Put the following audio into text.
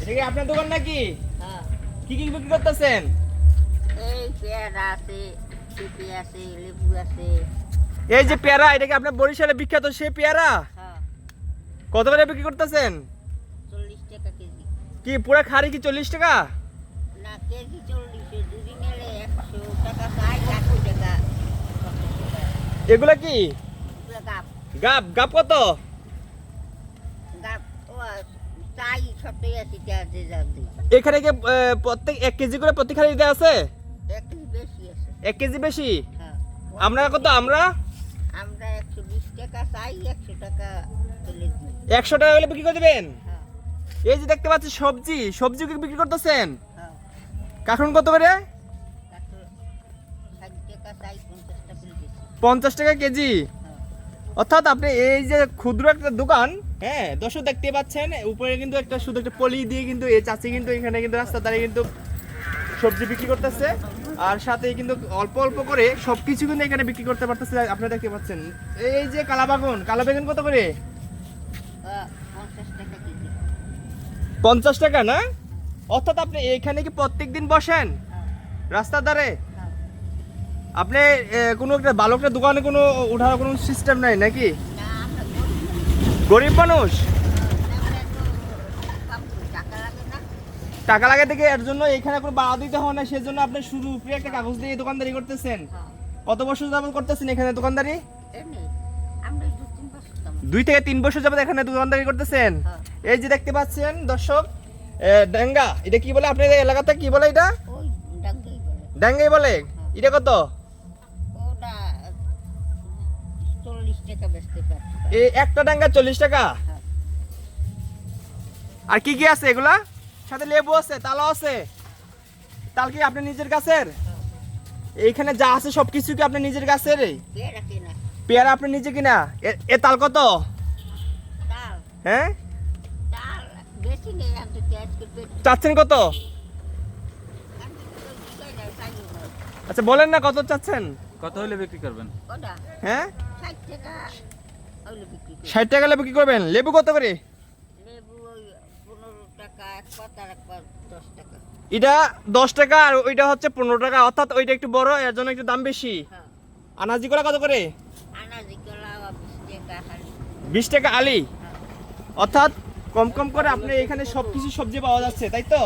কি আপনার দোকান নাকি? হ্যাঁ, কি কি বিক্রি করতেছেন? এই পেয়ারা আছে, পেঁপে আছে, লেবু আছে। এই যে পেয়ারা, এটা কি আপনার বরিশালে বিখ্যাত সেই পেয়ারা? হ্যাঁ, কত করে বিক্রি করতেছেন? 40 টাকা কেজি। কি পুরা খাড়ি কি 40 টাকা? না, কেজি 40, দুদিন নিলে 100 টাকা চাই, 80 টাকা। এগুলা কি এগুলো গাপ, গাব? গাব কত? গাপ ও চাই 70-80 টাকা যে যা দিই। এখানে কি প্রত্যেক 1 কেজি করে প্রতি খাড়িতে আছে? 1 কেজি বেশি আছে। 1 কেজি বেশি? হ্যাঁ, আমরা কত? আমরা আমরা 120 টাকা চাই, 100 টাকা তুলে দিই। 100 টাকা হলে বিক্রি করে দিবেন? হ্যাঁ, এই যে দেখতে পাচ্ছি সবজি, সবজি কি বিক্রি করতেছেন? হ্যাঁ, কাকুন কত করে? তারপর 60 টাকা চাই, 50 টাকা কেজি বেশি। 50 টাকা কেজি। হ্যাঁ, অর্থাৎ আপনি এই যে ক্ষুদ্র একটা দোকান, হ্যাঁ দর্শক দেখতে পাচ্ছেন উপরে কিন্তু একটা শুধু একটা পলি দিয়ে কিন্তু এই চাচি কিন্তু এখানে কিন্তু রাস্তা ধারে কিন্তু সবজি বিক্রি করতেছে, আর সাথে কিন্তু অল্প অল্প করে সবকিছু কিন্তু এখানে বিক্রি করতে পারতেছে। আপনারা দেখতে পাচ্ছেন এই যে কালা বেগুন কত করে? 50 টাকা কেজি। 50 টাকা না? অর্থাৎ আপনি এখানে কি প্রত্যেকদিন বসেন হ্যাঁ, রাস্তার ধারে? হ্যাঁ। আপনি কোনো একটা ভালো একটা দোকানে কোনো ওঠার কোনো সিস্টেম নাই নাকি? না, আমরা গরিব। গরিব মানুষ, আমরা তো কাম করি, টাকা লাগে না। টাকা লাগে দেখে এর জন্য এখানে কোনো বাড়া দিতে হয় না, সেজন্য আপনি শুধু উপরে একটা কাগজ দিয়ে দোকানদারি করতেছেন। হ্যাঁ, কত বছর যাবত করতেছেন এখানে দোকানদারি? এমনি আমরা 2-3 বছর কাম। 2 থেকে 3 বছর যাবত এখানে দোকানদারি করতেছেন। হ্যাঁ। এই যে দেখতে পাচ্ছেন দর্শক, ডেঙ্গা, এটা কি বলে আপনাদের এলাকাতে কি বলে? এটা ওই ডাঙ্গাই বলে। ডেঙ্গাই বলে। এটা কত? ওটা 40 টাকা বেচতে পারছি। এই একটা ডেঙ্গা 40 টাকা। হ্যাঁ, আর কি কি আছে এগুলা? সাথে লেবু আছে, তালা আছে। তাল কি আপনি নিজের গাছের? এইখানে যা আছে সবকিছু কি আপনি নিজের গাছের? পেয়ারা কিনা, পেয়ারা আপনি নিজে কিনা? এ তাল কত? ডাল, হ্যাঁ, ডাল বেশি নেই, আমি তো আজকে পেট চাচ্ছেন কত? আমি তো দিই না, চাই না। আচ্ছা বলেন না কত চাচ্ছেন? কত হলে বিক্রি করবেন? ওটা হ্যাঁ, 60 টাকা হইলে বিক্রি করি। 60 টাকা লেবু কি করবেন? লেবু কত করে? লেবু ওই 15 টাকা এক পাতা, আর এক পাতা 10 টাকা। এটা 10 টাকা আর ওইটা হচ্ছে 15 টাকা, অর্থাৎ ওইটা একটু বড়, এর জন্য একটু দাম বেশি। হ্যাঁ, আনাজি কলা কত করে? আনাজি কলা 20 টাকা হালি। 20 টাকা আলি। হ্যাঁ, অর্থাৎ কম কম করে আপনি এখানে সবকিছু সবজি পাওয়া যাচ্ছে, তাই তো?